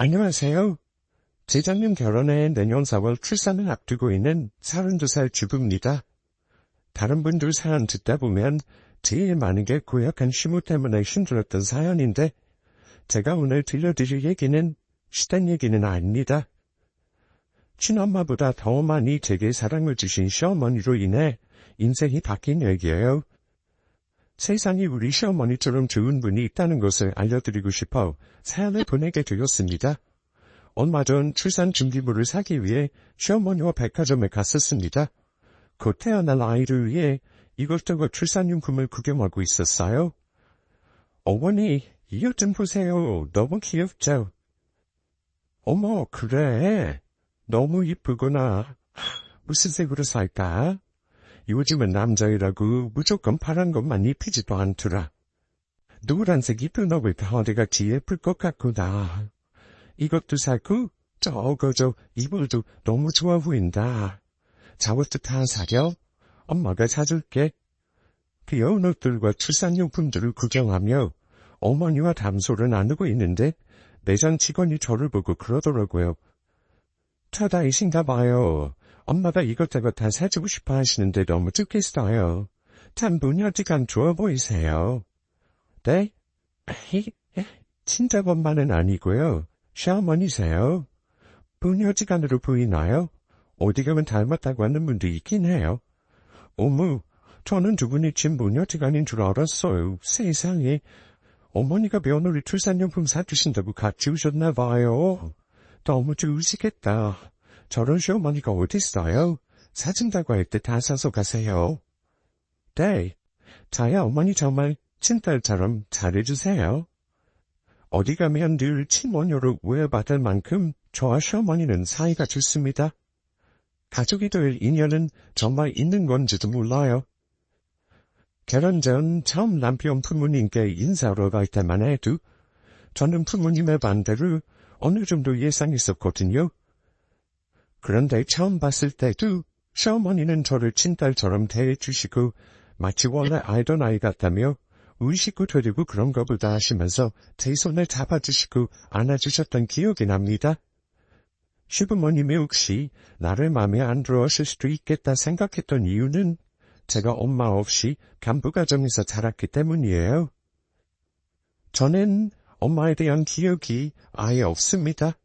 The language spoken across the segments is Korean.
안녕하세요. 제장님 결혼해 내년 4월 출산을 앞두고 있는 32살 주부입니다. 다른 분들 사연 듣다 보면 제일 많은 게 고약한 시무 때문에 힘들었던 사연인데 제가 오늘 들려드릴 얘기는 시댁 얘기는 아닙니다. 친엄마보다 더 많이 제게 사랑을 주신 시어머니로 인해 인생이 바뀐 얘기예요. 세상에 우리 시어머니처럼 좋은 분이 있다는 것을 알려드리고 싶어 사연을 보내게 되었습니다. 얼마 전 출산 준비물을 사기 위해 시어머니와 백화점에 갔었습니다. 곧 태어날 아이를 위해 이것저것 출산용품을 구경하고 있었어요. 어머니, 이것 좀 보세요. 너무 귀엽죠? 어머, 그래. 너무 이쁘구나. 무슨 색으로 살까? 요즘은 남자이라고 무조건 파란 것만 입히지도 않더라. 노란색 입은 옷을 허리같이 예쁠 것 같구나. 이것도 사고 저거 이불도 너무 좋아 보인다. 저것도 다 사려? 엄마가 사줄게. 귀여운 옷들과 출산용품들을 구경하며 어머니와 담소를 나누고 있는데 매장 직원이 저를 보고 그러더라고요. 터다이신가 봐요. 엄마가 이것저것 다 사주고 싶어 하시는데 너무 좋겠어요. 참 부녀지간 좋아 보이세요. 네? 친정 엄마는 아니고요. 시어머니세요. 부녀지간으로 보이나요? 어디 가면 닮았다고 하는 분도 있긴 해요. 어머, 저는 두 분이 친 부녀지간인 줄 알았어요. 세상에. 어머니가 며느리 출산용품 사주신다고 같이 오셨나 봐요. 너무 좋으시겠다. 저런 시어머니가 어딨어요? 사준다고 할 때 다 사서 가세요. 네, 저야 어머니 정말 친딸처럼 잘해주세요. 어디 가면 늘 친모녀로 오해받을 만큼 저와 시어머니는 사이가 좋습니다. 가족이 될 인연은 정말 있는 건지도 몰라요. 결혼 전 처음 남편 부모님께 인사하러 갈 때만 해도 저는 부모님의 반대로 어느 정도 예상했었거든요. 그런데 처음 봤을 때도 시어머니는 저를 친딸처럼 대해주시고 마치 원래 알던 아이 같다며 우리 식구 되려고 그런 거보다 하시면서 제 손을 잡아주시고 안아주셨던 기억이 납니다. 시부모님이 혹시 나를 마음에 안 들어하실 수도 있겠다 생각했던 이유는 제가 엄마 없이 간부가정에서 자랐기 때문이에요. 저는 엄마에 대한 기억이 아예 없습니다.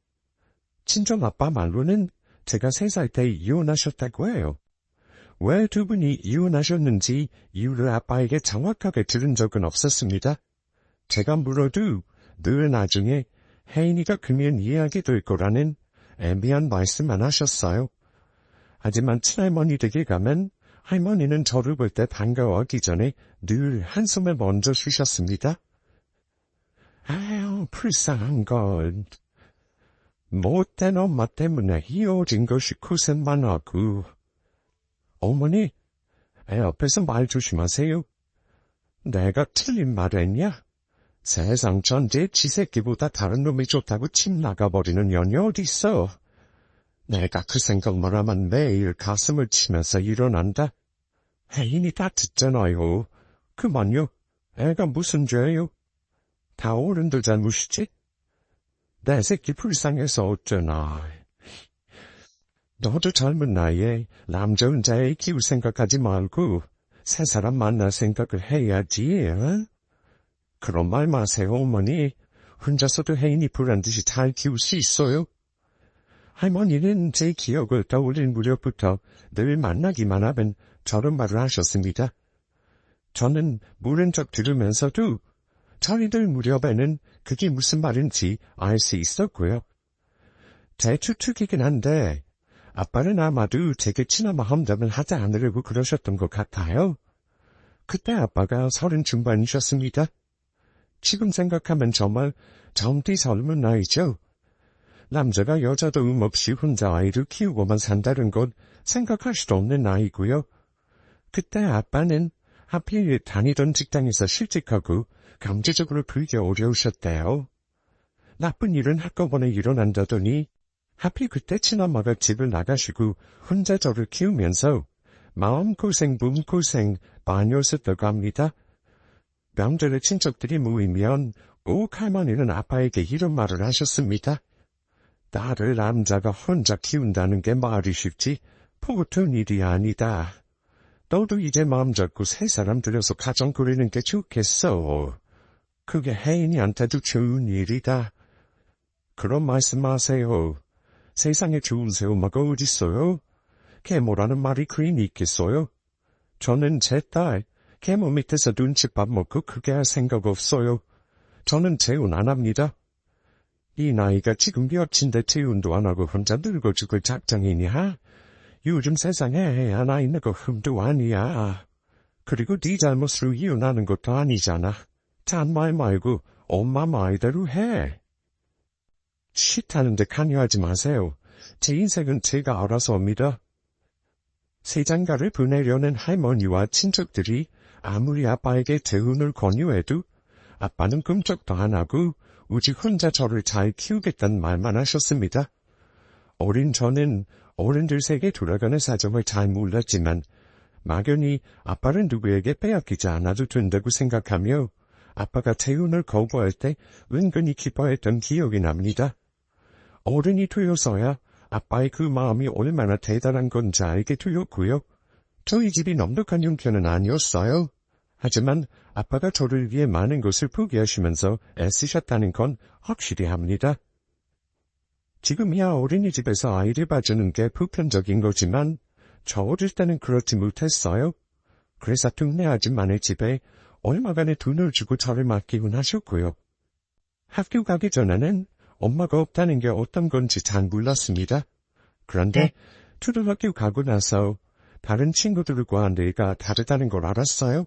친정아빠 말로는 제가 3살 때 이혼하셨다고 해요. 왜 두 분이 이혼하셨는지 이유를 아빠에게 정확하게 들은 적은 없었습니다. 제가 물어도 늘 나중에 혜인이가 크면 이해하게 될 거라는 애매한 말씀만 하셨어요. 하지만 친할머니 댁에 가면 할머니는 저를 볼 때 반가워하기 전에 늘 한숨을 먼저 쉬셨습니다. 아유, 불쌍한 걸. 못된 엄마 때문에 이어진 것이 고생만 하고. 어머니, 애 앞에서 말 조심하세요. 내가 틀린 말 했냐? 세상 전체에 지 새끼보다 다른 놈이 좋다고 침 나가버리는 년이 어딨어. 내가 그 생각만 하면 매일 가슴을 치면서 일어난다. 혜인이 다 듣잖아요. 그만요. 애가 무슨 죄예요? 다 어른들 잘못이지? 내 새끼 불쌍해서 어쩌나. 너도 젊은 나이에 남자 혼자 애 키울 생각하지 말고 새 사람 만날 생각을 해야지. 어? 그런 말 마세요, 어머니. 혼자서도 혜인이 불안듯이 잘 키울 수 있어요. 할머니는 제 기억을 떠올릴 무렵부터 늘 만나기만 하면 저런 말을 하셨습니다. 저는 모른 척 들으면서도 저희들 무렵에는 그게 무슨 말인지 알 수 있었고요. 제 추측이긴 한데 아빠는 아마도 제게 친엄마 험담을 하지 않으려고 그러셨던 것 같아요. 그때 아빠가 30 중반이셨습니다. 지금 생각하면 정말 젊디 젊은 나이죠. 남자가 여자 도움 없이 혼자 아이를 키우고만 산다는 건 생각할 수도 없는 나이고요. 그때 아빠는 하필 다니던 직장에서 실직하고 경제적으로 되게 어려우셨대요. 나쁜 일은 한꺼번에 일어난다더니 하필 그때 친엄마가 집을 나가시고 혼자 저를 키우면서 마음고생 몸고생 많이 하셨다고 합니다. 명절에 친척들이 모이면 꼭 할머니는 아빠에게 이런 말을 하셨습니다. 딸을 남자가 혼자 키운다는 게 말이 쉽지 보통 일이 아니다. 너도 이제 마음 잡고 세 사람 들여서 가정 꾸리는 게 좋겠어. 그게 혜인이한테도 좋은 일이다. 그런 말씀 마세요. 세상에 좋은 새엄마가 어딨어요? 계모라는 말이 그리 있겠어요? 저는 제 딸, 계모 밑에서 눈칫밥 먹고 크게 할 생각 없어요. 저는 재혼 안 합니다. 이 나이가 지금 몇인데 재혼도 안 하고 혼자 늙어 죽을 작정이냐? 요즘 세상에 애 하나 있는 거 흠도 아니야. 그리고 네 잘못으로 이혼하는 것도 아니잖아. 잔말 말고 엄마 말대로 해. 싫다는데 강요하지 마세요. 제 인생은 제가 알아서 합니다. 세장가를 보내려는 할머니와 친척들이 아무리 아빠에게 재혼을 권유해도 아빠는 꿈쩍도 안 하고 오직 혼자 저를 잘 키우겠다는 말만 하셨습니다. 어린 저는 어른들 세계 돌아가는 사정을 잘 몰랐지만 막연히 아빠를 누구에게 빼앗기지 않아도 된다고 생각하며 아빠가 재혼을 거부할 때 은근히 기뻐했던 기억이 납니다. 어른이 되어서야 아빠의 그 마음이 얼마나 대단한 건지 알게 되었고요. 저희 집이 넉넉한 형편은 아니었어요. 하지만 아빠가 저를 위해 많은 것을 포기하시면서 애쓰셨다는 건 확실히 합니다. 지금이야 어린이집에서 아이를 봐주는 게 보편적인 거지만 저 어릴 때는 그렇지 못했어요. 그래서 동네 아줌마네 집에 얼마간의 돈을 주고 저를 맡기곤 하셨고요. 학교 가기 전에는 엄마가 없다는 게 어떤 건지 잘 몰랐습니다. 그런데 초등학교 가고 나서 다른 친구들과 내가 다르다는 걸 알았어요.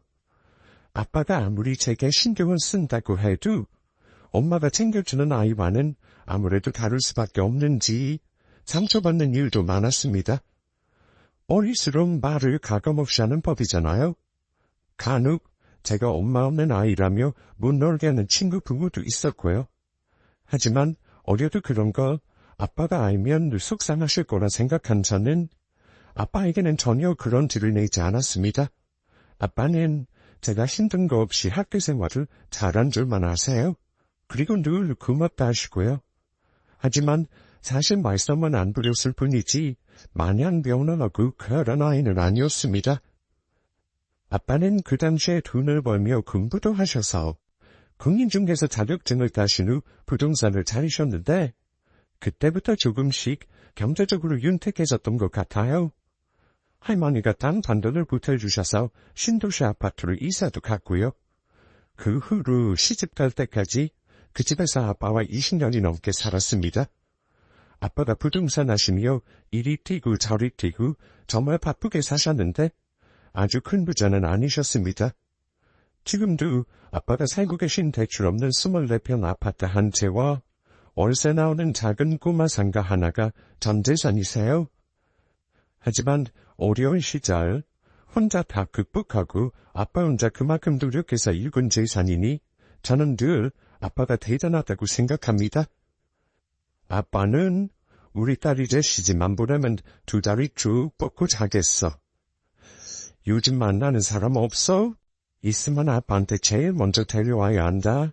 아빠가 아무리 제게 신경을 쓴다고 해도 엄마가 챙겨주는 아이와는 아무래도 다를 수밖에 없는지 상처받는 일도 많았습니다. 어릴수록 말을 가감없이 하는 법이잖아요. 간혹 제가 엄마 없는 아이라며 못 놀게 하는 친구 부모도 있었고요. 하지만 어려도 그런 거 아빠가 알면 속상하실 거라 생각한 저는 아빠에게는 전혀 그런 티를 내지 않았습니다. 아빠는 제가 힘든 거 없이 학교 생활을 잘한 줄만 아세요. 그리고 늘 고맙다 하시고요. 하지만 사실 말씀은 안 부렸을 뿐이지 마냥 변함하고 그런 아이는 아니었습니다. 아빠는 그 당시에 돈을 벌며 공부도 하셔서 공인중개사 자격증을 따신 후 부동산을 차리셨는데 그때부터 조금씩 경제적으로 윤택해졌던 것 같아요. 할머니가 땅 반돈을 보태주셔서 신도시 아파트로 이사도 갔고요. 그 후로 시집 갈 때까지 그 집에서 아빠와 20년이 넘게 살았습니다. 아빠가 부동산 하시며 이리 뛰고 저리 뛰고 정말 바쁘게 사셨는데 아주 큰 부자는 아니셨습니다. 지금도 아빠가 살고 계신 대출 없는 24평 아파트 한 채와 월세 나오는 작은 꼬마 상가 하나가 전 재산이세요. 하지만 어려운 시절 혼자 다 극복하고 아빠 혼자 그만큼 노력해서 일군 재산이니 저는 늘 아빠가 대단하다고 생각합니다. 아빠는 우리 딸이 이제 시집만 보내면 두 다리 쭉 뻗고 자겠어. 요즘 만나는 사람 없어? 있으면 아빠한테 제일 먼저 데려와야 한다.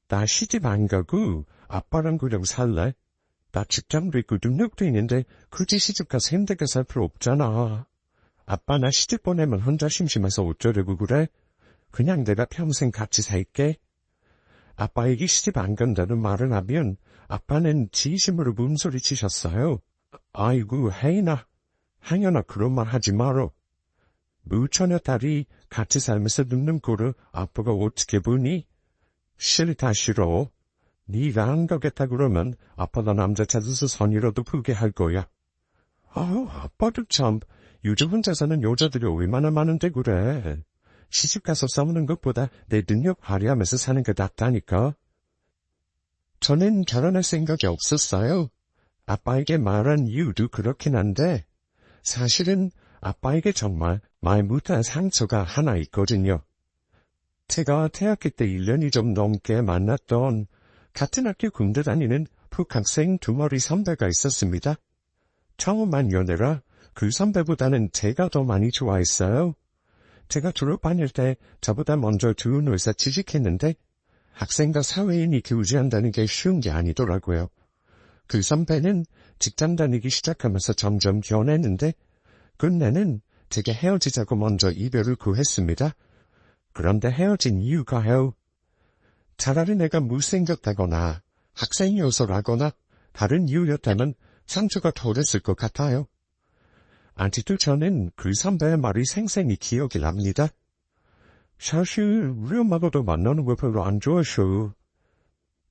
나 시집 안 가고 아빠랑 그냥 살래? 나 직장도 있고 능력도 있는데 굳이 시집 가서 힘들게 살 필요 없잖아. 아빠 나 시집 보내면 혼자 심심해서 어쩌려고 그래? 그냥 내가 평생 같이 살게. 아빠에게 시집 안 간다는 말을 하면 아빠는 진심으로 몸소리 치셨어요. 아이고 혜인아, 항연아 그런 말 하지 마라. 무처녀 딸이 같이 살면서 늙는 꼴을 아빠가 어떻게 보니? 싫다 싫어. 네가 안 가겠다 그러면 아빠가 남자 찾아서 선이라도 보게 할 거야. 아빠도 참 요즘 혼자 사는 여자들이 얼마나 많은데 그래. 시집가서 싸우는 것보다 내 능력 발휘하면서 사는 게 낫다니까. 저는 결혼할 생각이 없었어요. 아빠에게 말한 이유도 그렇긴 한데 사실은 아빠에게 정말 말 못한 상처가 하나 있거든요. 제가 대학교 때 1년이 좀 넘게 만났던 같은 학교 군대 다니는 북학생 두 머리 선배가 있었습니다. 처음만 연애라 그 선배보다는 제가 더 많이 좋아했어요. 제가 졸업반일 때 저보다 먼저 좋은 회사 취직했는데 학생과 사회인이 교제한다는 게 쉬운 게 아니더라고요. 그 선배는 직장 다니기 시작하면서 점점 변했는데 끝내는 제게 헤어지자고 먼저 이별을 구했습니다. 그런데 헤어진 이유가요. 차라리 내가 못생겼다거나 학생이어서라거나 다른 이유였다면 상처가 덜했을 것 같아요. 아직도 저는 그 선배의 말이 생생히 기억이 납니다. 사실 우리 엄마도 만나는 거 별로 안 좋아하셔.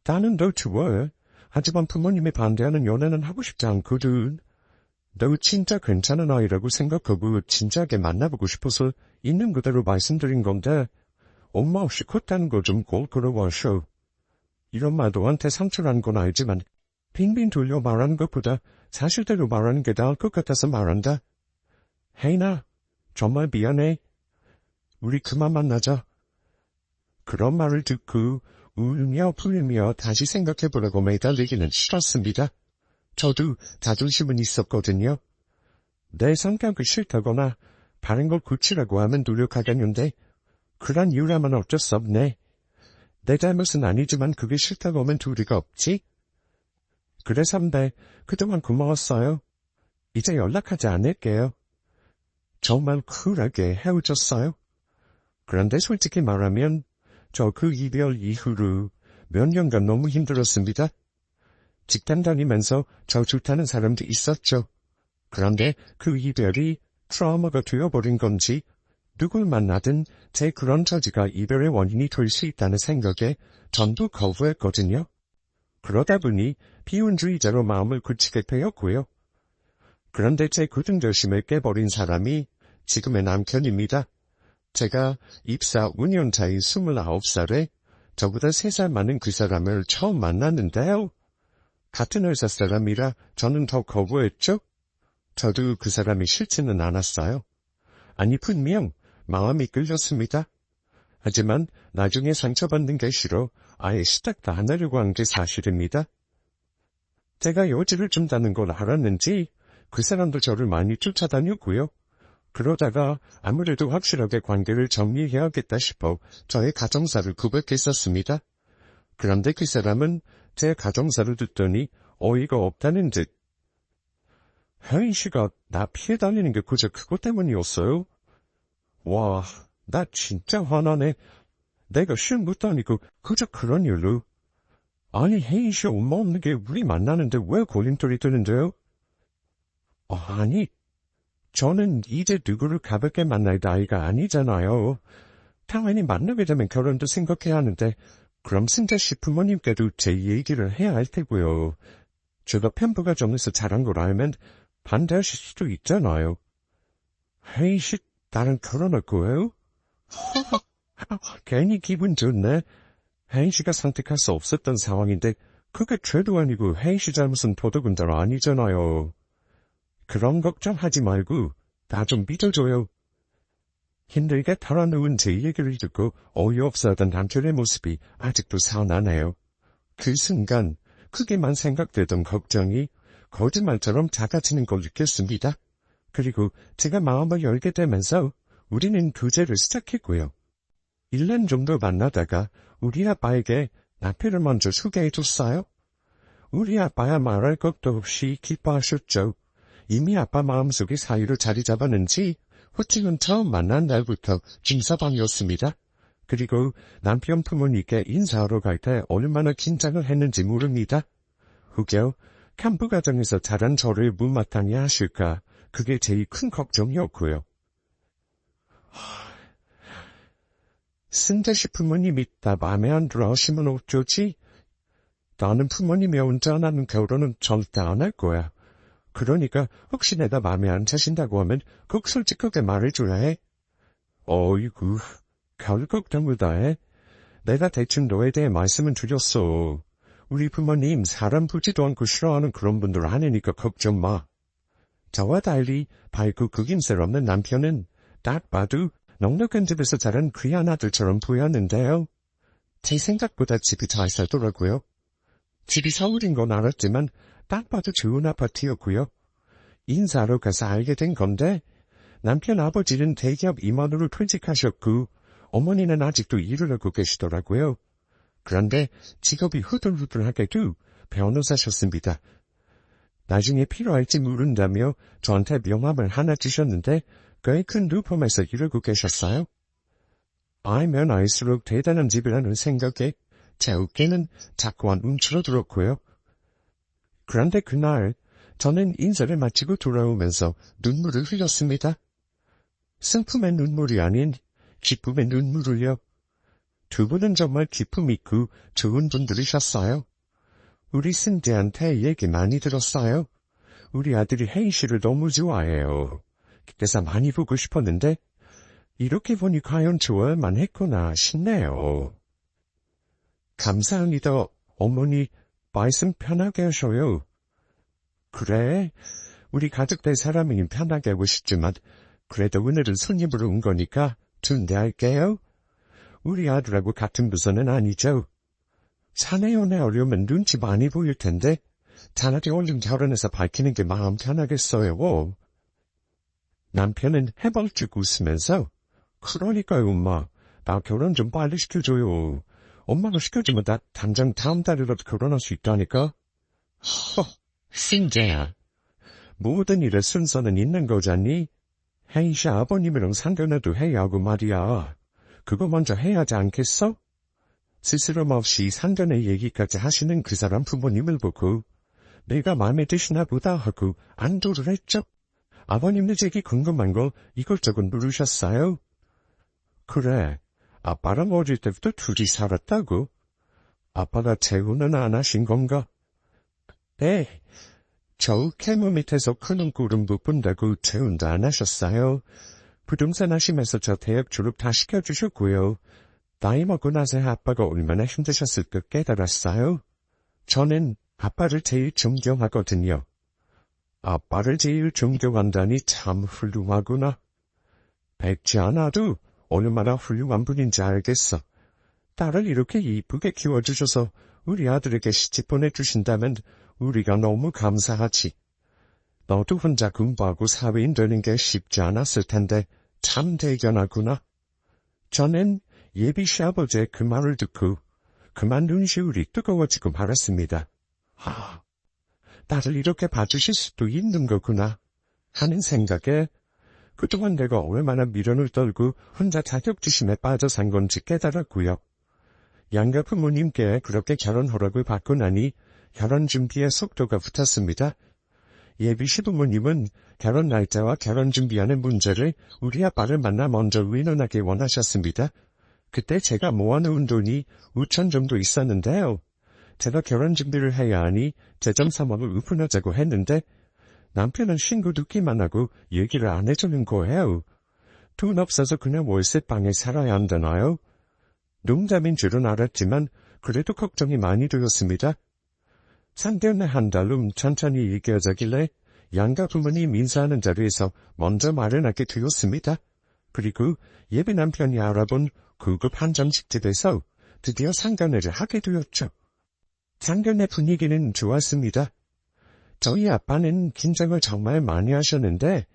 나는 너 좋아해. 하지만 부모님이 반대하는 연애는 하고 싶지 않거든. 너 진짜 괜찮은 아이라고 생각하고 진작에 만나보고 싶어서 있는 그대로 말씀드린 건데 엄마 없이 컸다는 거 좀 꼴끄러워하셔. 이런 말 너한테 상처라는 건 알지만 빙빙 돌려 말하는 것보다 사실대로 말하는 게 나을 것 같아서 말한다. 혜인아, 정말 미안해. 우리 그만 만나자. 그런 말을 듣고 울며 불며 다시 생각해보려고 매달리기는 싫었습니다. 저도 자존심은 있었거든요. 내 성격이 싫다거나 바른 걸 고치라고 하면 노력하겠는데 그런 이유라면 어쩔 수 없네. 내 잘못은 아니지만 그게 싫다고 하면 도리가 없지. 그래 선배, 그동안 고마웠어요. 이제 연락하지 않을게요. 정말 쿨하게 헤어졌어요. 그런데 솔직히 말하면 저 그 이별 이후로 몇 년간 너무 힘들었습니다. 직장 다니면서 저 좋다는 사람도 있었죠. 그런데 그 이별이 트라우마가 되어버린 건지 누굴 만나든 제 그런 처지가 이별의 원인이 될 수 있다는 생각에 전부 거부했거든요. 그러다 보니 비혼주의자로 마음을 굳히게 되었고요. 그런데 제 굳은 결심을 깨버린 사람이 지금의 남편입니다. 제가 입사 5년 차인 29살에 저보다 3살 많은 그 사람을 처음 만났는데요. 같은 회사 사람이라 저는 더 거부했죠. 저도 그 사람이 싫지는 않았어요. 아니 분명 마음이 끌렸습니다. 하지만 나중에 상처받는 게 싫어 아예 시작도 안 하려고 한 게 사실입니다. 제가 여지를 준다는 걸 알았는지 그 사람도 저를 많이 쫓아다녔고요. 그러다가 아무래도 확실하게 관계를 정리해야겠다 싶어 저의 가정사를 고백했었습니다. 그런데 그 사람은 제 가정사를 듣더니 어이가 없다는 듯 혜인 씨가 나 피해 다니는 게 그저 그것 때문이었어요? 와, 나 진짜 화나네. 내가 시험 못 다니고 그저 그런 일로. 아니 혜인 씨 엄마 없는 게 우리 만나는데 왜 걸림돌이 되는데요? 아니, 저는 이제 누구를 가볍게 만날 나이가 아니잖아요. 당연히 만나게 되면 결혼도 생각해야 하는데 그럼 승자 씨 부모님께도 제 얘기를 해야 할 테고요. 제가 편부가 정해서 잘한 걸 알면 반대하실 수도 있잖아요. 혜인 씨 나랑 결혼할 거예요? 괜히 기분 좋네. 혜인 씨가 선택할 수 없었던 상황인데 그게 죄도 아니고 혜인 씨 잘못은 더더군다나 아니잖아요. 그런 걱정하지 말고 나 좀 믿어줘요. 힘들게 털어놓은 제 얘기를 듣고 어이없어하던 남편의 모습이 아직도 서운하네요. 그 순간 크게만 생각되던 걱정이 거짓말처럼 작아지는 걸 느꼈습니다. 그리고 제가 마음을 열게 되면서 우리는 교제를 시작했고요. 1년 정도 만나다가 우리 아빠에게 남편을 먼저 소개해줬어요. 우리 아빠야 말할 것도 없이 기뻐하셨죠. 이미 아빠 마음속에 사위로 자리 잡았는지 호칭은 처음 만난 날부터 김서방이었습니다. 그리고 남편 부모님께 인사하러 갈 때 얼마나 긴장을 했는지 모릅니다. 혹여 간부 가정에서 자란 저를 못마땅히 하실까 그게 제일 큰 걱정이었고요. 승자 씨 부모님이 나 마음에 안 들어 하시면 어쩌지? 나는 부모님이 운전하는 결혼은 절대 안 할 거야. 그러니까 혹시 내가 마음에 안 드신다고 하면 꼭 솔직하게 말해줘야 해. 어이구, 별 걱정을 다 해. 내가 대충 너에 대해 말씀은 드렸어. 우리 부모님 사람 보지도 않고 싫어하는 그런 분들 아니니까 걱정 마. 저와 달리 밝고 구김살 없는 남편은 딱 봐도 넉넉한 집에서 자란 귀한 아들처럼 보였는데요. 제 생각보다 집이 잘 살더라고요. 집이 서울인 건 알았지만 딱 봐도 좋은 아파트였고요. 인사하러 가서 알게 된 건데 남편 아버지는 대기업 임원으로 퇴직하셨고 어머니는 아직도 일을 하고 계시더라고요. 그런데 직업이 후들후들하게도 변호사셨습니다. 나중에 필요할지 모른다며 저한테 명함을 하나 주셨는데 꽤 큰 루펌에서 이러고 계셨어요. 알면 알수록 대단한 집이라는 생각에 제 어깨는 자꾸만 움츠러들었고요. 그런데 그날 저는 인사를 마치고 돌아오면서 눈물을 흘렸습니다. 슬픔의 눈물이 아닌 기쁨의 눈물을요. 두 분은 정말 기품 있고 좋은 분들이셨어요. 우리 신디한테 얘기 많이 들었어요. 우리 아들이 혜인 씨를 너무 좋아해요. 그래서 많이 보고 싶었는데 이렇게 보니 과연 좋아할만 했구나 싶네요. 감사합니다. 어머니 말씀 편하게 하셔요. 그래, 우리 가족 될 사람이니 편하게 하고 싶지만 그래도 오늘은 손님으로 온 거니까 준대할게요. 우리 아들하고 같은 부서는 아니죠. 사내 연애 어려우면 눈치 많이 보일 텐데 차라리 얼른 결혼해서 밝히는 게 마음 편하겠어요. 남편은 해벌쭉 웃으면서 그러니까요 엄마, 나 결혼 좀 빨리 시켜줘요. 엄마가 시켜주면 나 당장 다음 달이라도 결혼할 수 있다니까. 허, 신재야. 모든 일에 순서는 있는 거잖니? 혜인 씨 아버님이랑 상견례도 해야 하고 말이야. 그거 먼저 해야 하지 않겠어? 스스럼 없이 상견례 얘기까지 하시는 그 사람 부모님을 보고 내가 마음에 드시나 보다 하고 안도를 했죠. 아버님네 얘기 궁금한 거 이것저것 물으셨어요. 그래, 아빠랑 어릴 때부터 둘이 살았다고? 아빠가 재혼은 안 하신 건가? 네, 저 캐모 밑에서 크는 꿀은 못 본다고 재혼도 안 하셨어요. 부동산 하시면서 저 대학 졸업 다 시켜주셨고요. 나이 먹고 나서 아빠가 얼마나 힘드셨을까 깨달았어요. 저는 아빠를 제일 존경하거든요. 아빠를 제일 존경한다니 참 훌륭하구나. 뵙지 않아도 얼마나 훌륭한 분인지 알겠어. 딸을 이렇게 이쁘게 키워주셔서 우리 아들에게 시집 보내주신다면 우리가 너무 감사하지. 너도 혼자 공부하고 사회인 되는 게 쉽지 않았을 텐데 참 대견하구나. 저는 예비 시아버지의 그 말을 듣고 그만 눈시울이 뜨거워지고 말았습니다. 아, 나를 이렇게 봐주실 수도 있는 거구나 하는 생각에 그동안 내가 얼마나 미련을 떨고 혼자 자격지심에 빠져 산 건지 깨달았고요. 양가 부모님께 그렇게 결혼 허락을 받고 나니 결혼 준비에 속도가 붙었습니다. 예비 시부모님은 결혼 날짜와 결혼 준비하는 문제를 우리 아빠를 만나 먼저 의논하기 원하셨습니다. 그때 제가 모아놓은 돈이 5천 정도 있었는데요. 제가 결혼 준비를 해야 하니 재정 상황을 오픈하자고 했는데 남편은 신고 듣기만 하고 얘기를 안 해주는 거예요. 돈 없어서 그냥 월세방에 살아야 한다나요? 농담인 줄은 알았지만 그래도 걱정이 많이 되었습니다. 상견례 한 달 후 천천히 얘기하자길래 양가 부모님 인사하는 자리에서 먼저 마련하게 되었습니다. 그리고 예비 남편이 알아본 고급 한정식집에서 드디어 상견례를 하게 되었죠. 상견례 분위기는 좋았습니다. 저희 아빠는 긴장을 정말 많이 하셨는데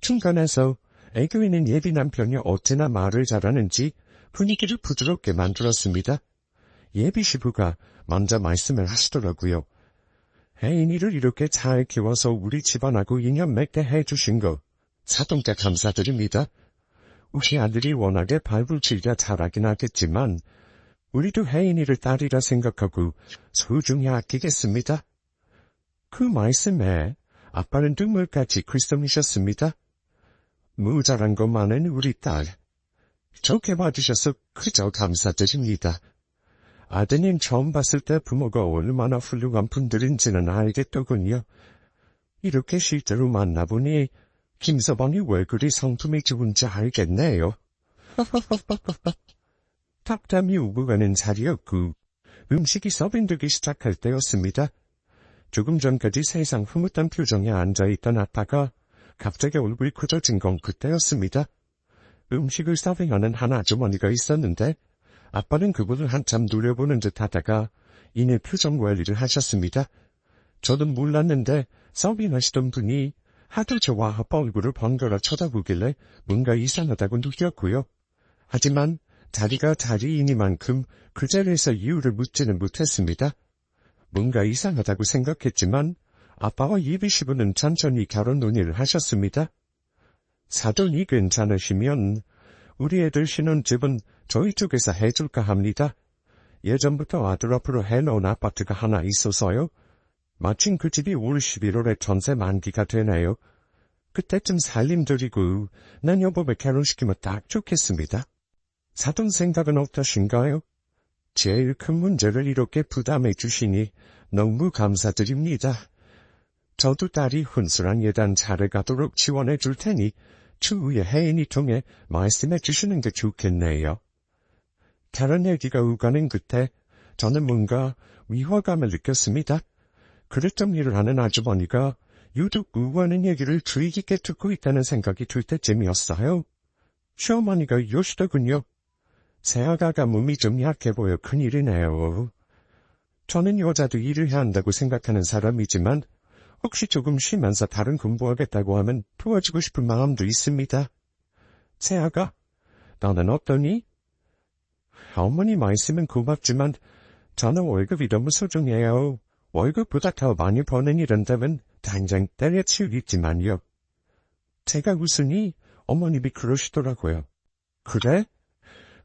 중간에서 애교 있는 예비 남편이 어찌나 말을 잘하는지 분위기를 부드럽게 만들었습니다. 예비 시부가 먼저 말씀을 하시더라고요. 혜인이를 이렇게 잘 키워서 우리 집안하고 인연 맺게 해주신 거 사돈께 감사드립니다. 우리 아들이 워낙에 발불질가 잘하긴 하겠지만 우리도 혜인이를 딸이라 생각하고 소중히 아끼겠습니다. 그 말씀에 아빠는 눈물까지 글썽이셨습니다. 모자란 것만은 우리 딸. 좋게 봐주셔서 그저 감사드립니다. 아드님 처음 봤을 때 부모가 얼마나 훌륭한 분들인지는 알겠더군요. 이렇게 실제로 만나보니 김서방이 왜 그리 성품이 좋은지 알겠네요. 탁담이 오고 가는 자리였고 음식이 서빙되기 시작할 때였습니다. 조금 전까지 세상 흐뭇한 표정에 앉아있던 아빠가 갑자기 얼굴이 굳어진 건 그때였습니다. 음식을 서빙하는 한 아주머니가 있었는데 아빠는 그분을 한참 노려보는 듯 하다가 이내 표정 관리를 하셨습니다. 저는 몰랐는데 서빙하시던 분이 하도 저와 아빠 얼굴을 번갈아 쳐다보길래 뭔가 이상하다고 느꼈고요. 하지만 자리가 자리이니만큼 그 자리에서 이유를 묻지는 못했습니다. 뭔가 이상하다고 생각했지만 아빠와 예비 시부는 천천히 결혼 논의를 하셨습니다. 사돈이 괜찮으시면 우리 애들 신혼집은 저희 쪽에서 해줄까 합니다. 예전부터 아들 앞으로 해놓은 아파트가 하나 있어서요. 마침 그 집이 올 11월에 전세 만기가 되네요. 그때쯤 살림드리고 내년 봄에 결혼시키면 딱 좋겠습니다. 사돈 생각은 어떠신가요? 제일 큰 문제를 이렇게 부담해 주시니 너무 감사드립니다. 저도 딸이 훈수랑 예단 잘해가도록 지원해 줄 테니 추후에 혜인이 통해 말씀해 주시는 게 좋겠네요. 다른 얘기가 오가는 끝에 저는 뭔가 위화감을 느꼈습니다. 그릇 정리를 하는 아주머니가 유독 우하는 얘기를 주의 깊게 듣고 있다는 생각이 들 때쯤이었어요. 시어머니가 이러시더군요. 새아가가 몸이 좀 약해 보여 큰일이네요. 저는 여자도 일을 해야 한다고 생각하는 사람이지만 혹시 조금 쉬면서 다른 공부하겠다고 하면 도와주고 싶은 마음도 있습니다. 새아가, 너는 어떠니? 어머니 말씀은 고맙지만 저는 월급이 너무 소중해요. 월급보다 더 많이 버는 일한다면 당장 때려치우겠지만요. 제가 웃으니 어머님이 그러시더라고요. 그래?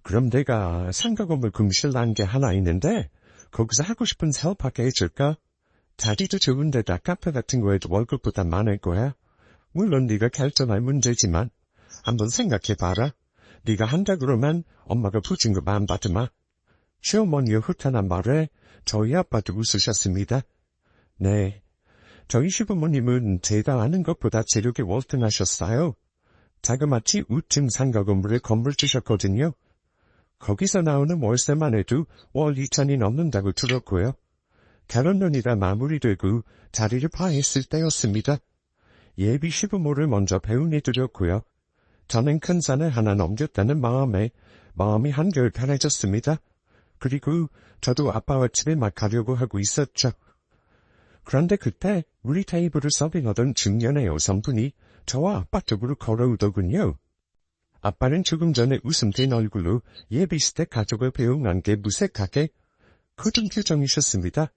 그럼 내가 상가 건물 금실 난 게 하나 있는데 거기서 하고 싶은 사업하게 해줄까? 자리도 좋은 데다 카페 같은 거에도 월급보다 많을 거야. 물론 네가 결정할 문제지만 한번 생각해봐라. 네가 한다 그러면 엄마가 부진급 안 받으마. 시어머니의 후탄한 말에 저희 아빠도 웃으셨습니다. 네, 저희 시부모님은 제가 아는 것보다 재력이 월등하셨어요. 자그마치 우층 상가 건물에 건물 주셨거든요. 거기서 나오는 월세만 해도 월 2천이 넘는다고 들었고요. 결혼론이라 마무리되고 자리를 파했을 때였습니다. 예비 시부모를 먼저 배웅해드렸고요. 저는 큰 산을 하나 넘겼다는 마음이 한결 편해졌습니다. 그리고 저도 아빠와 집에 막 가려고 하고 있었죠. 그런데 그때 우리 테이블을 서빙하던 중년의 여성분이 저와 아빠 쪽으로 걸어오더군요. 아빠는 조금 전에 웃음 띤 얼굴로 예비 시댁 가족을 배웅한 게 무색하게 굳은 표정이셨습니다.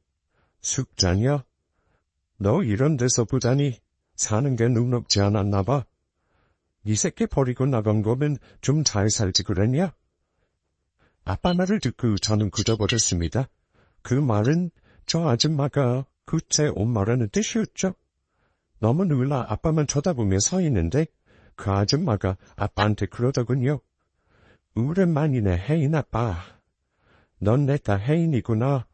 숙자녀, 너 이런 데서 보자니 사는 게 눈높지 않았나 봐. 이 새끼 버리고 나간 거면 좀 잘 살지 그랬냐? 아빠 말을 듣고 저는 굳어버렸습니다. 그 말은 저 아줌마가 그제 엄마라는 뜻이었죠. 너무 놀라 아빠만 쳐다보며 서 있는데 그 아줌마가 아빠한테 그러더군요. 오랜만이네 혜인 아빠. 넌 내 딸 혜인이구나.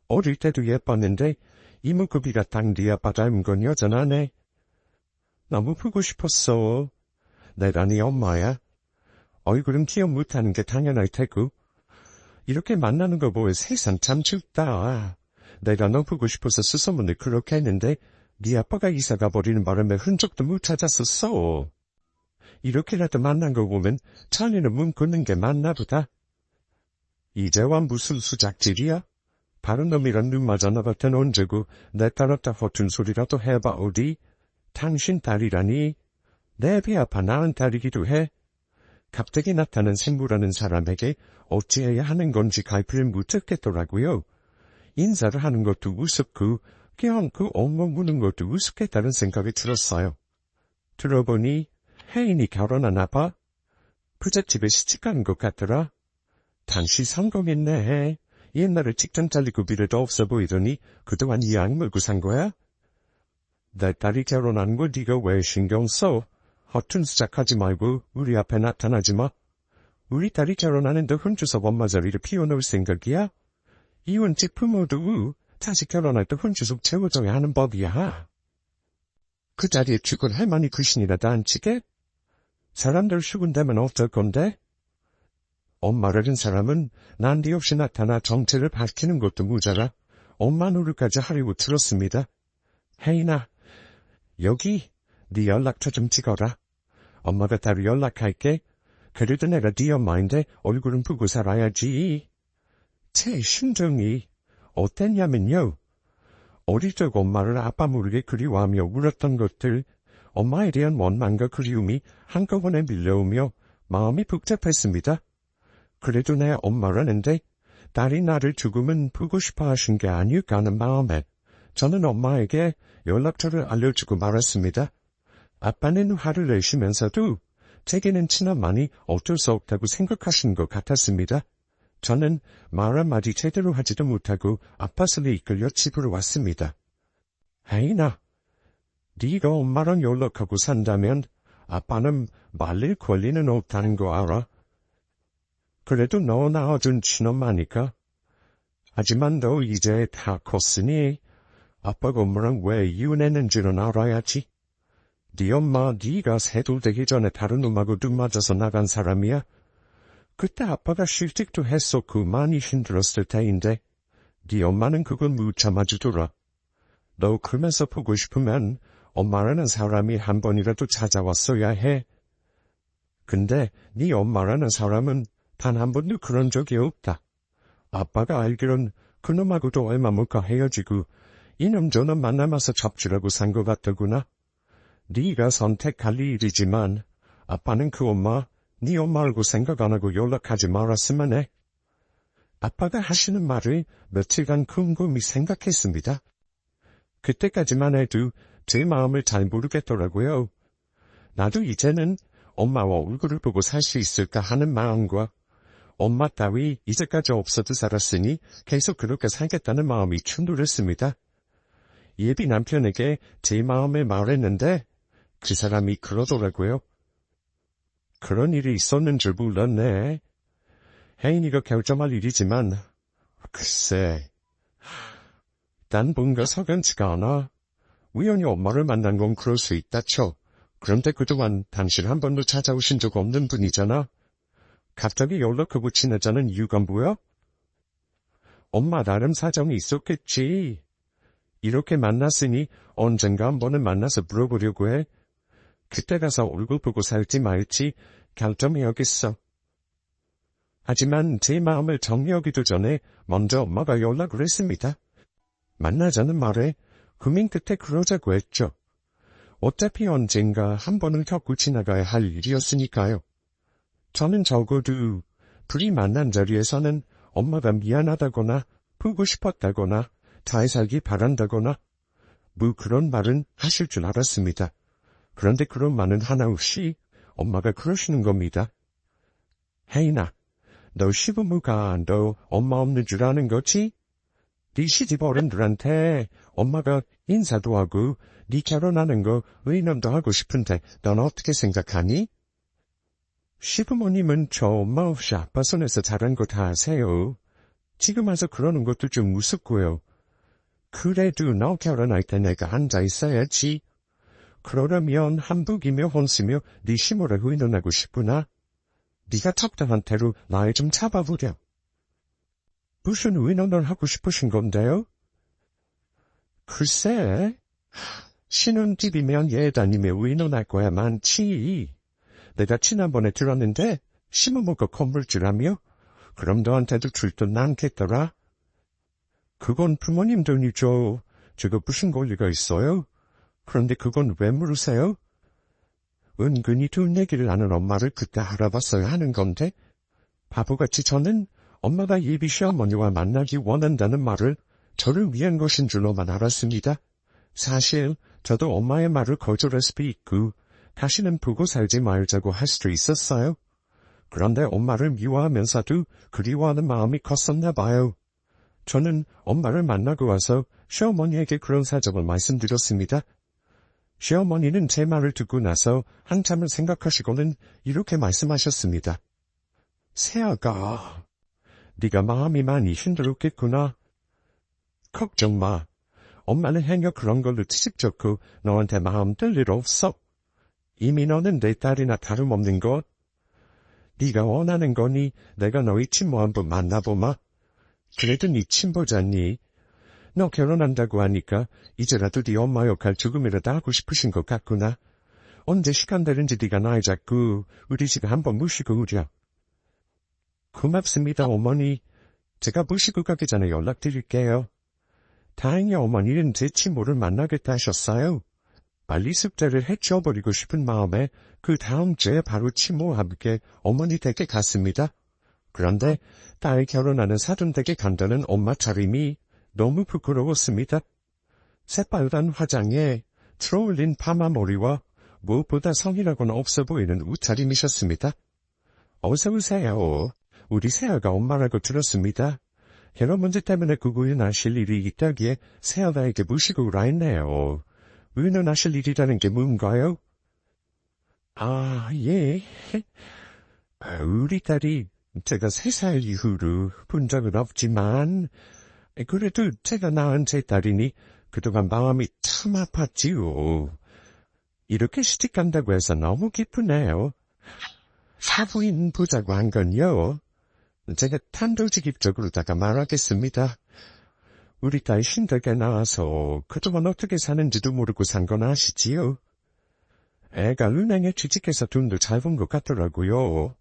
어릴 때도 예뻤는데 이목구비가 딱 네 아빠 닮은 건 여전하네. 너무 보고 싶었어. 내가 네 엄마야. 얼굴은 기억 못하는 게 당연할 테고. 이렇게 만나는 거 보면 세상 참 춥다. 내가 너 보고 싶어서 수소문을 그렇게 했는데 네 아빠가 이사가 버리는 바람에 흔적도 못 찾았었어. 이렇게라도 만난 거 보면 자네는 몸 굳는 게 맞나 보다. 이제와 무슨 수작질이야? 바른 놈이란 눈맞아 너 같은 언제고 내 딸한테 허튼 소리라도 해봐 어디? 당신 딸이라니? 내 배 아파 낳은 딸이기도 해. 갑자기 나타난 생부라는 사람에게 어찌해야 하는 건지 갈피를 못 듣겠더라고요. 인사를 하는 것도 우습고 그냥 그 엉엉 무는 것도 우습겠다는 생각이 들었어요. 들어보니 혜인이 결혼하나 봐. 부잣집에 시집간 것 같더라. 당시 성공했네. 옛날에 직장 잘리고 미래도 없어 보이더니 그동안 이 악물고 산 거야? 내 딸이 결혼한 거 네가 왜 신경 써? 허튼 수작하지 말고 우리 앞에 나타나지 마. 우리 딸이 결혼하는데 혼주서 엄마 자리를 피워놓을 생각이야? 이혼집 부모도 다시 결혼할 때 혼주속 채워줘야 하는 법이야. 그 자리에 죽은 할머니 귀신이라도 안 치게? 사람들 수군대면 어떨 건데? 엄마라는 사람은 난데없이 나타나 정체를 밝히는 것도 모자라 엄마 노릇까지 하려고 들었습니다. 혜인아, 여기 네 연락처 좀 찍어라. 엄마가 따로 연락할게. 그래도 내가 네 엄마인데 얼굴은 보고 살아야지. 제 심정이 어땠냐면요. 어릴 적 엄마를 아빠 모르게 그리워하며 울었던 것들, 엄마에 대한 원망과 그리움이 한꺼번에 밀려오며 마음이 복잡했습니다. 그래도 내 엄마라는데 딸이 나를 조금은 보고 싶어 하신 게 아닐까 하는 마음에 저는 엄마에게 연락처를 알려주고 말았습니다. 아빠는 화를 내시면서도 제게는 친엄마니 어쩔 수 없다고 생각하신 것 같았습니다. 저는 말 한마디 제대로 하지도 못하고 아파서를 이끌려 집으로 왔습니다. 혜인아, 네가 엄마랑 연락하고 산다면 아빠는 말릴 권리는 없다는 거 알아? 그래도 너 낳아준 친엄마니까. 하지만 너 이제 다 컸으니 아빠가 엄마랑 왜 이혼했는지는 알아야지. 네 엄마 네가 새돌되기 전에 다른 놈하고 눈 맞아서 나간 사람이야. 그때 아빠가 실직도 했었고 많이 힘들었을 테인데 네 엄마는 그걸 못 참아주더라. 너 크면서 보고 싶으면 엄마라는 사람이 한 번이라도 찾아왔어야 해. 근데 네 엄마라는 사람은 단 한 번도 그런 적이 없다. 아빠가 알기론 그놈하고도 얼마 못 가 헤어지고 이놈 저놈 만나면서 잡주라고 산 것 같더구나. 네가 선택할 일이지만 아빠는 그 엄마, 네 엄마 알고 생각 안 하고 연락하지 말았으면 해. 아빠가 하시는 말을 며칠간 곰곰이 생각했습니다. 그때까지만 해도 제 마음을 잘 모르겠더라고요. 나도 이제는 엄마와 얼굴을 보고 살 수 있을까 하는 마음과 엄마 따위 이제까지 없어도 살았으니 계속 그렇게 살겠다는 마음이 충돌했습니다. 예비 남편에게 제 마음을 말했는데 그 사람이 그러더라고요. 그런 일이 있었는 줄 몰랐네. 혜인이가 결정할 일이지만 글쎄, 난 뭔가 석연치가 않아. 우연히 엄마를 만난 건 그럴 수 있다 쳐. 그런데 그동안 당신 한 번도 찾아오신 적 없는 분이잖아. 갑자기 연락하고 친해자는 이유가 뭐야? 엄마 나름 사정이 있었겠지. 이렇게 만났으니 언젠가 한 번은 만나서 물어보려고 해. 그때 가서 얼굴 보고 살지 말지 결정해야겠어. 하지만 제 마음을 정리하기도 전에 먼저 엄마가 연락을 했습니다. 만나자는 말에 고민 끝에 그러자고 했죠. 어차피 언젠가 한 번은 겪고 지나가야 할 일이었으니까요. 저는 적어도 둘이 만난 자리에서는 엄마가 미안하다거나 보고 싶었다거나 잘 살기 바란다거나 뭐 그런 말은 하실 줄 알았습니다. 그런데 그런 말은 하나 없이 엄마가 그러시는 겁니다. 혜인아, 너 시부모가 너 엄마 없는 줄 아는 거지? 네 시집 어른들한테 엄마가 인사도 하고 네 결혼하는 거 의논도 하고 싶은데 넌 어떻게 생각하니? 시부모님은 저 엄마 없이 아빠 손에서 자란 거 다 아세요. 지금 와서 그러는 것도 좀 무섭고요. 그래도 너 결혼할 때 내가 앉아 있어야지. 그러려면 한북이며 혼수며 네 시모를 의논하고 싶구나. 네가 적당한 대로 날 좀 잡아보려. 무슨 의논을 하고 싶으신 건데요? 글쎄, 신혼집이면 예단이며 의논할 거야 많지. 내가 지난번에 들었는데 시모모가 건물주라며? 그럼 너한테도 줄 돈 많겠더라. 그건 부모님 돈이죠. 제가 무슨 권리가 있어요? 그런데 그건 왜 물으세요? 은근히 돈 얘기를 하는 엄마를 그때 알아봤어야 하는 건데 바보같이 저는 엄마가 예비 시어머니와 만나기 원한다는 말을 저를 위한 것인 줄로만 알았습니다. 사실 저도 엄마의 말을 거절할 수도 있고 다시는 보고 살지 말자고 할 수도 있었어요. 그런데 엄마를 미워하면서도 그리워하는 마음이 컸었나 봐요. 저는 엄마를 만나고 와서 시어머니에게 그런 사정을 말씀드렸습니다. 시어머니는 제 말을 듣고 나서 한참을 생각하시고는 이렇게 말씀하셨습니다. 새아가, 네가 마음이 많이 힘들었겠구나. 걱정 마. 엄마는 행여 그런 걸로 트집 좋고 너한테 마음 뜰 일 없어. 이미 너는 내 딸이나 다름없는 것. 네가 원하는 거니 내가 너희 친모 한번 만나보마. 그래도 네 친보잖니. 너 결혼한다고 하니까 이제라도 네 엄마 역할 조금이라도 하고 싶으신 것 같구나. 언제 시간 되는지 네가 날 잡고 우리 집에 한번 모시고 오랴. 고맙습니다 어머니. 제가 모시고 가기 전에 연락드릴게요. 다행히 어머니는 제 친모를 만나겠다 하셨어요. 빨리 숙제를 해치워버리고 싶은 마음에 그 다음 주에 바로 친모와 함께 어머니 댁에 갔습니다. 그런데 딸 결혼하는 사돈 댁에 간다는 엄마 차림이 너무 부끄러웠습니다. 새빨간 화장에 트러울린 파마머리와 무엇보다 성이라고는 없어 보이는 옷차림이셨습니다. 어서 오세요. 우리 새아가 엄마라고 들었습니다. 여러 문제 때문에 구구인하실 일이 있다기에 새아가에게 모시고 오라 했네요. 의논하실 일이라는 게 뭔가요? 아, 예. 우리 딸이 제가 3살 이후로 본 적은 없지만 그래도 제가 낳은 제 딸이니 그동안 마음이 참 아팠지요. 이렇게 시집간다고 해서 너무 기쁘네요. 사부인 보자고 한 건요. 제가 단도직입적으로다가 말하겠습니다. 우리 딸 신들게 나와서 그동안 어떻게 사는지도 모르고 산 건 아시지요? 애가 은행에 취직해서 돈도 잘 번 것 같더라고요.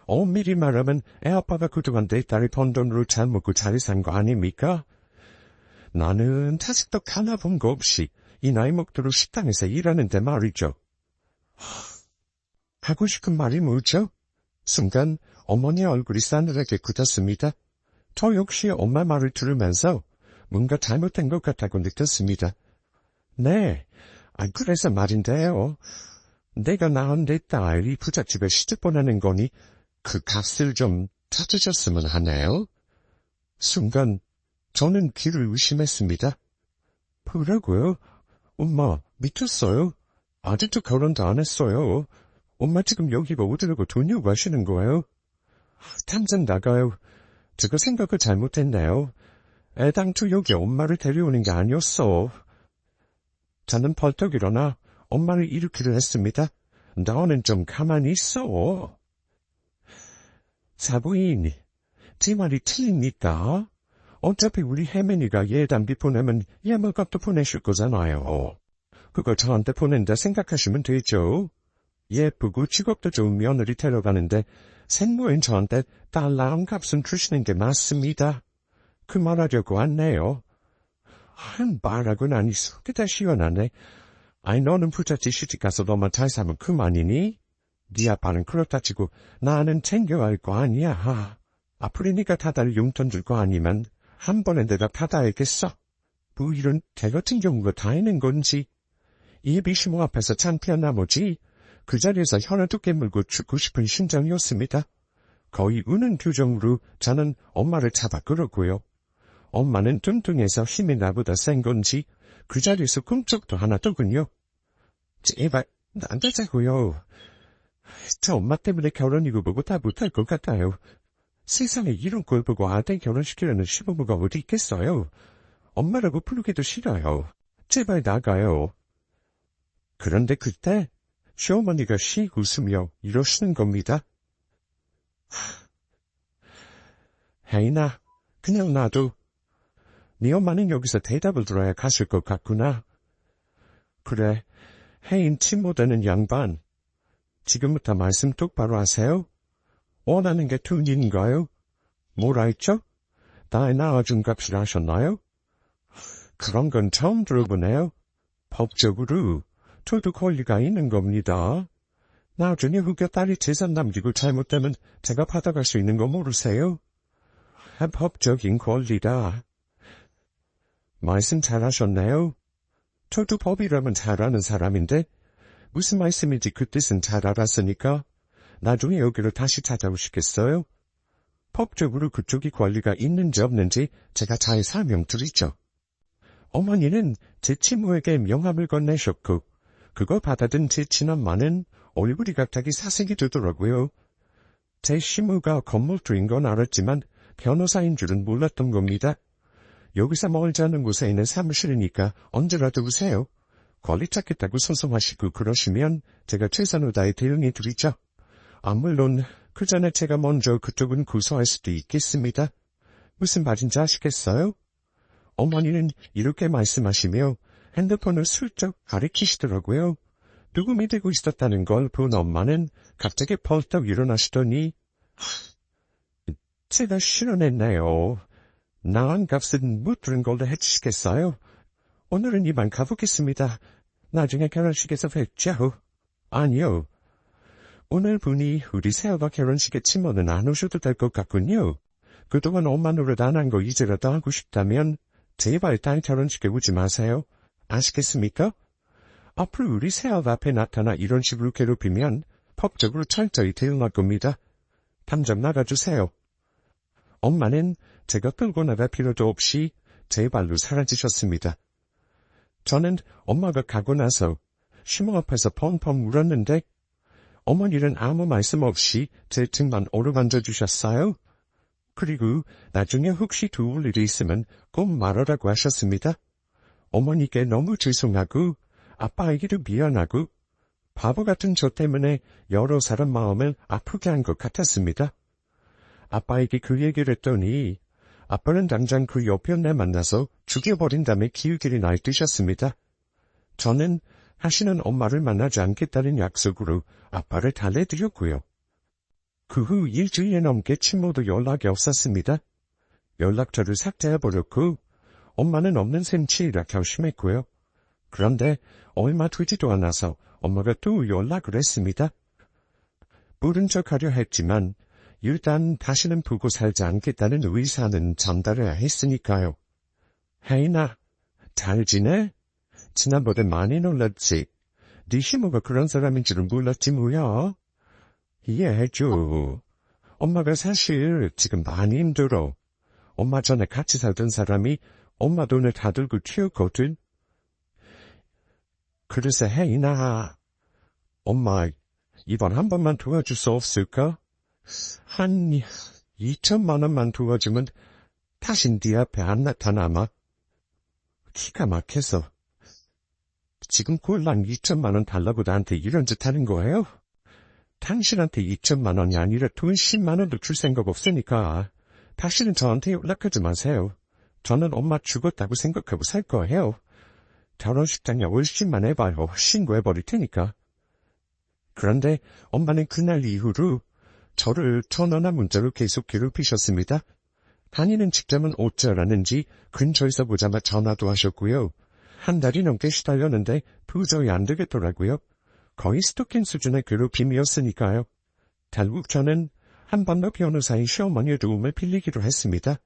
엄밀히 말하면 애 아빠가 그동안 내 딸이 번 돈으로 잘 먹고 잘 산 거 아닙니까? 나는 자식도 하나 본 거 없이 이 나이 먹도록 식당에서 일하는데 말이죠. 하고 싶은 말이 뭐죠? 순간 어머니의 얼굴이 싸늘하게 굳었습니다. 저 역시 엄마 말을 들으면서 뭔가 잘못된 것 같다고 느꼈습니다. 네, 그래서 말인데요. 내가 낳은 내 딸이 부잣집에 시집 보내는 거니 그 값을 좀 찾으셨으면 하네요. 순간 저는 귀를 의심했습니다. 뭐라고요? 엄마, 미쳤어요? 아직도 결혼도 안 했어요. 엄마 지금 여기 어디라고 돈 요구하시는 거예요? 당장 나가요. 제가 생각을 잘못했네요. 애당초 여기 엄마를 데려오는 게 아니었어. 저는 벌떡 일어나 엄마를 일으키려 했습니다. 너는 좀 가만히 있어. 사부인, 제 말이 틀립니까? 어차피 우리 혜민이가 예단비 보내면 예물값도 보내실 거잖아요. 그거 저한테 보낸다 생각하시면 되죠. 예쁘고 직업도 좋은 며느리 데려가는데 생모인 저한테 딸 낳은 값은 주시는 게 맞습니다. 그 말하려고 왔네요. 말하고 나니 속이 다 시원하네. 너는 부잣집 시집가서 너만 잘 살면 그만이니? 네 아빠는 그렇다 치고 나는 챙겨야 할 거 아니야. 앞으로 네가 다달 용돈 줄 거 아니면 한 번에 내가 받아야겠어. 뭐 이런 개 같은 경우가 다 있는 건지. 예비시모 앞에서 창피한 나머지 그 자리에서 혀를 두께 물고 죽고 싶은 심정이었습니다. 거의 우는 표정으로 저는 엄마를 잡아 끌었고요. 엄마는 뚱뚱해서 힘이 나보다 센 건지 그 자리에서 꿈쩍도 안 하더군요. 제발 안 되자고요. 저 엄마 때문에 결혼이고 뭐고 다 못할 것 같아요. 세상에 이런 걸 보고 아들 결혼시키려는 시부모가 어디 있겠어요. 엄마라고 부르기도 싫어요. 제발 나가요. 그런데 그때 시어머니가 씩 웃으며 이러시는 겁니다. 혜인아, 그냥 놔둬. 네 엄마는 여기서 대답을 들어야 가실 것 같구나. 그래, 혜인 친모되는 양반. 지금부터 말씀 똑바로 하세요. 원하는 게 돈인가요? 뭐라 했죠? 딸 낳아준 값을 하셨나요? 그런 건 처음 들어보네요. 법적으로 저도 권리가 있는 겁니다. 나중에 후겨 딸이 재산 남기고 잘못되면 제가 받아갈 수 있는 거 모르세요? 법적인 권리다. 말씀 잘하셨네요. 저도 법이라면 잘 아는 사람인데 무슨 말씀인지 그 뜻은 잘 알았으니까 나중에 여기로 다시 찾아오시겠어요? 법적으로 그쪽이 권리가 있는지 없는지 제가 잘 설명드리죠. 어머니는 제 친모에게 명함을 건네셨고 그걸 받아든 제 친엄마는 얼굴이 갑자기 사색이 되더라고요. 제 시모가 건물주인 건 알았지만 변호사인 줄은 몰랐던 겁니다. 여기서 멀지 않은 곳에 있는 사무실이니까 언제라도 오세요. 권리 찾겠다고 소송하시고 그러시면 제가 최선을 다해 대응해 드리죠. 물론 그 전에 제가 먼저 그쪽은 고소할 수도 있겠습니다. 무슨 말인지 아시겠어요? 어머니는 이렇게 말씀하시며 핸드폰을 슬쩍 가리키시더라고요. 녹음이 되고 있었다는 걸 본 엄마는 갑자기 벌떡 일어나시더니 제가 실언했네요. 낳은 값은 못 들은 걸로 해주시겠어요? 오늘은 이만 가보겠습니다. 나중에 결혼식에서 뵙죠. 아니요. 오늘 분이 우리 새아가 결혼식에 친모는 안 오셔도 될 것 같군요. 그동안 엄마 노릇 안 한 거 이제라도 하고 싶다면 제발 딸 결혼식에 오지 마세요. 아시겠습니까? 앞으로 우리 새아들 앞에 나타나 이런 식으로 괴롭히면 법적으로 철저히 대응할 겁니다. 당장 나가주세요. 엄마는 제가 끌고 나갈 필요도 없이 제 발로 사라지셨습니다. 저는 엄마가 가고 나서 시모 앞에서 펑펑 울었는데 어머니는 아무 말씀 없이 제 등만 어루만져 주셨어요. 그리고 나중에 혹시 도울 일이 있으면 꼭 말하라고 하셨습니다. 어머니께 너무 죄송하고 아빠에게도 미안하고 바보 같은 저 때문에 여러 사람 마음을 아프게 한 것 같았습니다. 아빠에게 그 얘기를 했더니 아빠는 당장 그 여편네 만나서 죽여버린 다음에 기우기를 날뛰셨습니다. 저는 다시는 엄마를 만나지 않겠다는 약속으로 아빠를 달래드렸고요. 그 후 일주일에 넘게 친모도 연락이 없었습니다. 연락처를 삭제해버렸고 엄마는 없는 셈 치이라 결심했고요. 그런데 얼마 되지도 않아서 엄마가 또 연락을 했습니다. 모른 척하려 했지만 일단 다시는 보고 살지 않겠다는 의사는 전달해야 했으니까요. 혜인아, 잘 지내? 지난번에 많이 놀랐지? 네 시모가 그런 사람인 줄은 몰랐지 뭐야? 이해해줘. 엄마가 사실 지금 많이 힘들어. 엄마 전에 같이 살던 사람이 엄마 돈을 다 들고 튀었거든. 그래서 혜인아, 엄마 이번 한 번만 도와줄 수 없을까? 한 2천만 원만 도와주면 다신 네 앞에 안 나타나마. 기가 막혀서. 지금 꼴랑 2천만 원 달라고 나한테 이런 짓 하는 거예요? 당신한테 2천만 원이 아니라 돈 10만 원도 줄 생각 없으니까 다시는 저한테 연락하지 마세요. 저는 엄마 죽었다고 생각하고 살 거예요. 결혼식장에 월십만 해봐요. 신고해버릴 테니까. 그런데 엄마는 그날 이후로 저를 전화나 문자로 계속 괴롭히셨습니다. 다니는 직장은 어쩌라는지 근처에서 보자마자 전화도 하셨고요. 한 달이 넘게 시달렸는데 도저히 안 되겠더라고요. 거의 스토킹 수준의 괴롭힘이었으니까요. 결국 저는 한 번 더 변호사인 시어머니의 도움을 빌리기로 했습니다.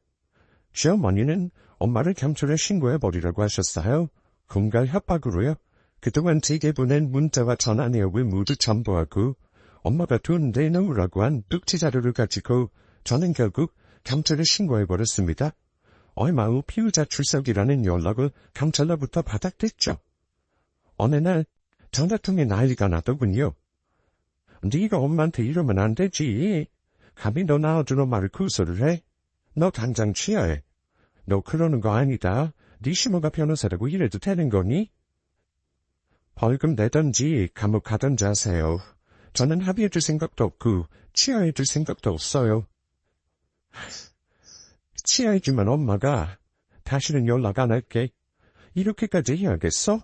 시어머니는 엄마를 경찰에 신고해버리라고 하셨어요. 공갈 협박으로요. 그동안 제게 보낸 문자와 전화 내역을 모두 첨부하고 엄마가 돈 내놓으라고 한 녹취 자료를 가지고 저는 결국 경찰에 신고해버렸습니다. 얼마 후 피의자 출석이라는 연락을 경찰로부터 받았댔죠. 어느 날 전화통에 난리가 나더군요. 네가 엄마한테 이러면 안 되지. 감히 너 낳아준 엄마를 구설을 해? 너 당장 취하해. 너 그러는 거 아니다. 네 시모가 변호사라고 이래도 되는 거니? 벌금 내던지 감옥 가던지 하세요. 저는 합의해줄 생각도 없고 취하해줄 생각도 없어요. 취하해주면 엄마가 다시는 연락 안 할게. 이렇게까지 해야겠어?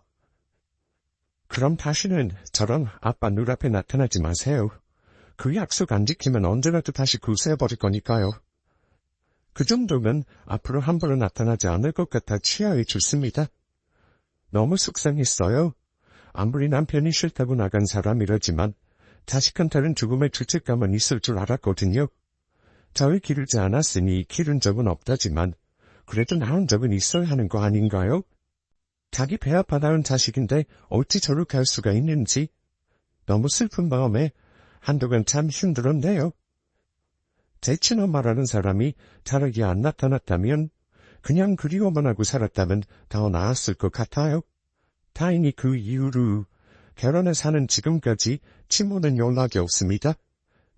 그럼 다시는 저런 아빠 눈앞에 나타나지 마세요. 그 약속 안 지키면 언제라도 다시 구세해버릴 거니까요. 그 정도면 앞으로 함부로 나타나지 않을 것 같아 취하해 줬습니다. 너무 속상했어요. 아무리 남편이 싫다고 나간 사람이라지만 자식한테는 죽음의 죄책감은 있을 줄 알았거든요. 저를 기르지 않았으니 기른 적은 없다지만 그래도 낳은 적은 있어야 하는 거 아닌가요? 자기 배 아파 낳은 자식인데 어찌 저렇게 할 수가 있는지 너무 슬픈 마음에 한동안 참 힘들었네요. 제 친엄마라는 사람이 다르게 안 나타났다면 그냥 그리워만 하고 살았다면 더 나았을 것 같아요. 다행히 그 이후로 결혼해 사는 지금까지 친모는 연락이 없습니다.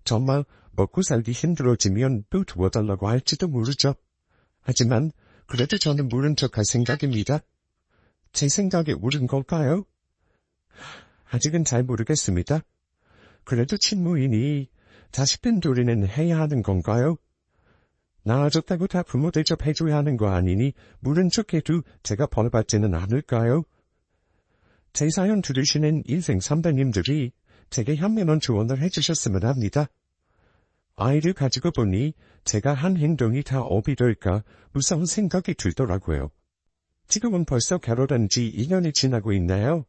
정말 먹고 살기 힘들어지면 또 도와달라고 할지도 모르죠. 하지만 그래도 저는 모른 척할 생각입니다. 제 생각에 옳은 걸까요? 아직은 잘 모르겠습니다. 그래도 친모이니 자식된 도리는 해야 하는 건가요? 낳아줬다고 다 부모 대접해줘야 하는 거 아니니 모른 척해도 제가 벌받지는 않을까요? 제 사연 들으시는 인생 선배님들이 제게 현명한 조언을 해주셨으면 합니다. 아이를 가지고 보니 제가 한 행동이 다 업이 될까 무서운 생각이 들더라고요. 지금은 벌써 결혼한 지 2년이 지나고 있네요.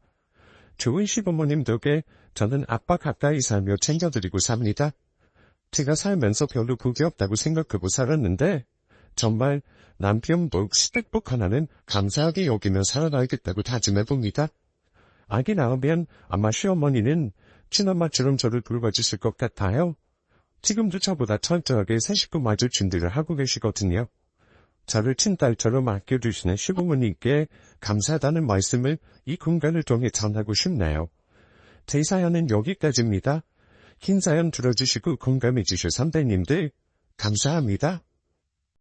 좋은 시부모님 덕에 저는 아빠 가까이 살며 챙겨드리고 삽니다. 제가 살면서 별로 복이 없다고 생각하고 살았는데 정말 남편복 스택복 하나는 감사하게 여기며 살아가야겠다고 다짐해봅니다. 아기 낳으면 아마 시어머니는 친엄마처럼 저를 돌봐주실 것 같아요. 지금도 저보다 철저하게 새 식구마저 준비를 하고 계시거든요. 저를 친딸처럼 아껴주시는 시부모님께 감사하다는 말씀을 이 공간을 통해 전하고 싶네요. 제 사연은 여기까지입니다. 긴 사연 들어주시고 공감해주실 선배님들 감사합니다.